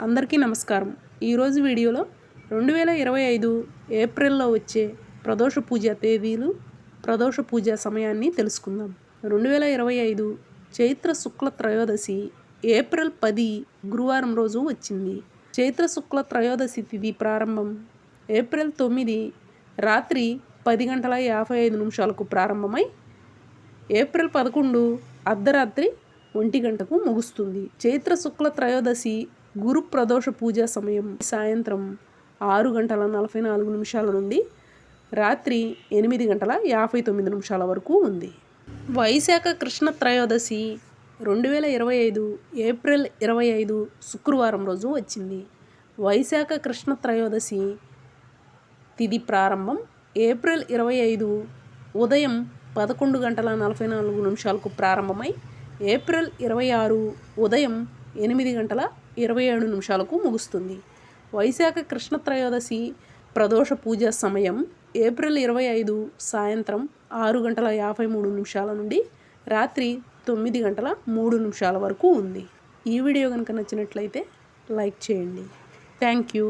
అందరికీ నమస్కారం. ఈరోజు వీడియోలో 2025 ఏప్రిల్లో వచ్చే ప్రదోష పూజ తేదీలు, ప్రదోష పూజ సమయాన్ని తెలుసుకుందాం. 2025 చైత్ర శుక్ల త్రయోదశి ఏప్రిల్ 10 గురువారం రోజు వచ్చింది. చైత్ర శుక్ల త్రయోదశి తిథి ప్రారంభం ఏప్రిల్ 9 రాత్రి 10:55 ప్రారంభమై ఏప్రిల్ 11 అర్ధరాత్రి 1 గంటకు ముగుస్తుంది. చైత్ర శుక్ల త్రయోదశి గురు ప్రదోష పూజ సమయం సాయంత్రం 6:44 నుండి రాత్రి 8:59 వరకు ఉంది. వైశాఖ కృష్ణ త్రయోదశి 2025 ఏప్రిల్ 25 శుక్రవారం రోజు వచ్చింది. వైశాఖ కృష్ణ త్రయోదశి తిథి ప్రారంభం ఏప్రిల్ 25 ఉదయం 11:44 ప్రారంభమై ఏప్రిల్ 26 ఉదయం 8:27 ముగుస్తుంది. వైశాఖ కృష్ణ త్రయోదశి ప్రదోష పూజ సమయం ఏప్రిల్ 25 సాయంత్రం 6:53 నుండి రాత్రి 9:03 వరకు ఉంది. ఈ వీడియో కనుక నచ్చినట్లయితే లైక్ చేయండి. Thank you.